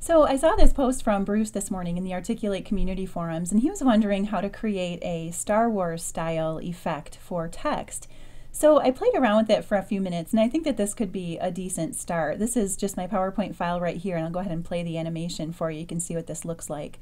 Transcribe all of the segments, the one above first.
So I saw this post from Bruce this morning in the Articulate community forums, and he was wondering how to create a Star Wars style effect for text. So I played around with it for a few minutes, and I think that this could be a decent start. This is just my PowerPoint file right here, and I'll go ahead and play the animation for you. You can see what this looks like.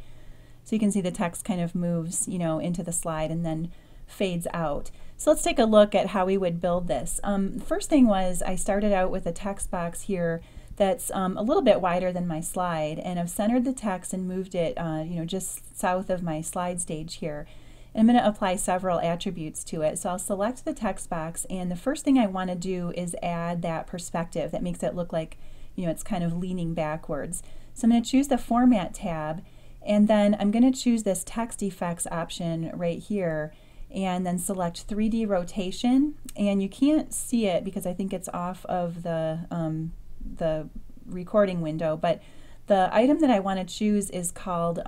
So you can see the text kind of moves, into the slide and then fades out. So let's take a look at how we would build this. First thing was I started out with a text box here that's a little bit wider than my slide, and I've centered the text and moved it just south of my slide stage here. And I'm going to apply several attributes to it. So I'll select the text box, and the first thing I want to do is add that perspective that makes it look like it's kind of leaning backwards. So I'm going to choose the Format tab, and then I'm going to choose this Text Effects option right here, and then select 3D rotation. And you can't see it because I think it's off of the recording window, but the item that I want to choose is called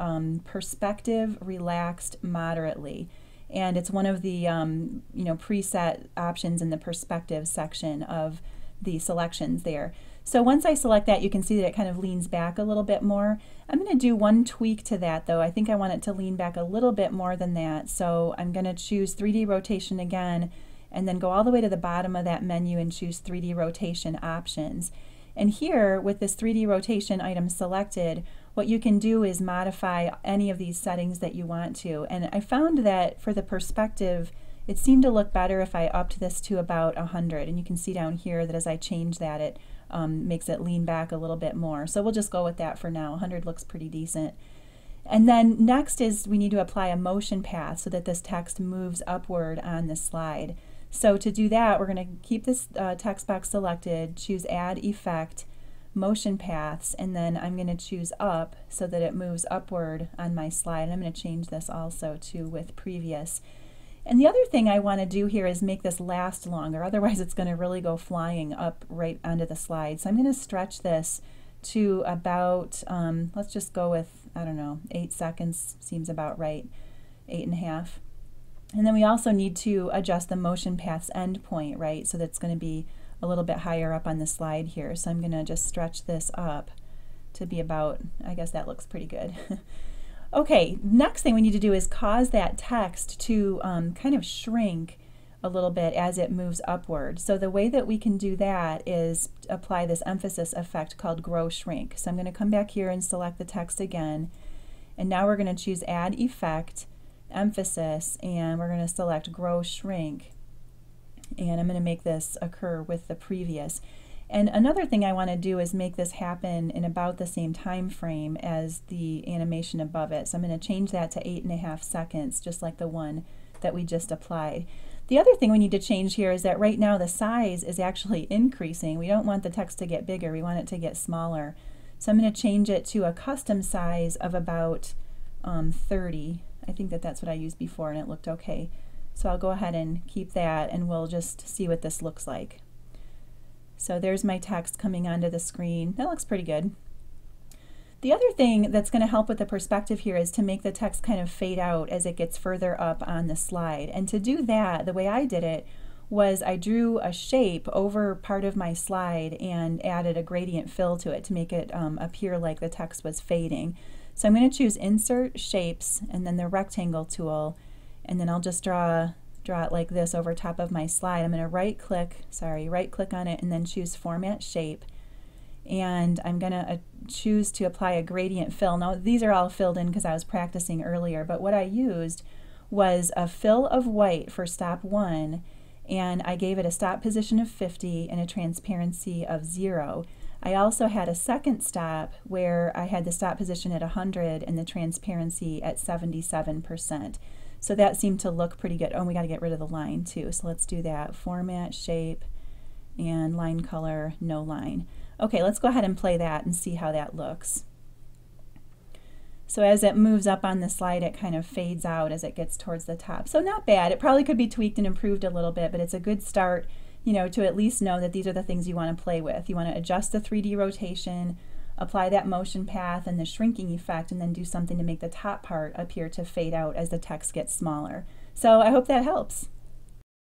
Perspective Relaxed Moderately, and it's one of the preset options in the perspective section of the selections there. So once I select that, you can see that it kind of leans back a little bit more. I'm going to do one tweak to that though. I think I want it to lean back a little bit more than that, so I'm going to choose 3D rotation again, and then go all the way to the bottom of that menu and choose 3D rotation options. And here, with this 3D rotation item selected, what you can do is modify any of these settings that you want to. And I found that for the perspective, it seemed to look better if I upped this to about 100. And you can see down here that as I change that, it makes it lean back a little bit more. So we'll just go with that for now. 100 looks pretty decent. And then next is we need to apply a motion path so that this text moves upward on the slide. So to do that, we're going to keep this text box selected, choose Add Effect, Motion Paths, and then I'm going to choose Up so that it moves upward on my slide. And I'm going to change this also to with Previous. And the other thing I want to do here is make this last longer, otherwise it's going to really go flying up right onto the slide. So I'm going to stretch this to about, let's just go with, I don't know, 8 seconds seems about right, 8.5. And then we also need to adjust the motion path's endpoint, right? So that's going to be a little bit higher up on the slide here. So I'm going to just stretch this up to be about, I guess that looks pretty good. Okay, next thing we need to do is cause that text to kind of shrink a little bit as it moves upward. So the way that we can do that is apply this emphasis effect called Grow Shrink. So I'm going to come back here and select the text again. And now we're going to choose Add Effect, Emphasis, and we're going to select Grow Shrink, and I'm going to make this occur with the previous. And another thing I want to do is make this happen in about the same time frame as the animation above it. So I'm going to change that to 8.5 seconds, just like the one that we just applied. The other thing we need to change here is that right now the size is actually increasing. We don't want the text to get bigger, we want it to get smaller. So I'm going to change it to a custom size of about 30. I think that that's what I used before and it looked okay. So I'll go ahead and keep that, and we'll just see what this looks like. So there's my text coming onto the screen. That looks pretty good. The other thing that's going to help with the perspective here is to make the text kind of fade out as it gets further up on the slide. And to do that, the way I did it was I drew a shape over part of my slide and added a gradient fill to it to make it appear like the text was fading. So I'm going to choose Insert, Shapes, and then the Rectangle tool, and then I'll just draw it like this over top of my slide. I'm going to right click on it and then choose Format Shape, and I'm going to choose to apply a gradient fill. Now these are all filled in because I was practicing earlier, but what I used was a fill of white for stop 1, and I gave it a stop position of 50 and a transparency of 0. I also had a second stop where I had the stop position at 100 and the transparency at 77%. So that seemed to look pretty good. Oh, and we got to get rid of the line too. So let's do that. Format, Shape, and Line Color, No Line. Okay, let's go ahead and play that and see how that looks. So as it moves up on the slide, it kind of fades out as it gets towards the top. So not bad. It probably could be tweaked and improved a little bit, but it's a good start, to at least know that these are the things you want to play with. You want to adjust the 3D rotation, apply that motion path and the shrinking effect, and then do something to make the top part appear to fade out as the text gets smaller. So I hope that helps.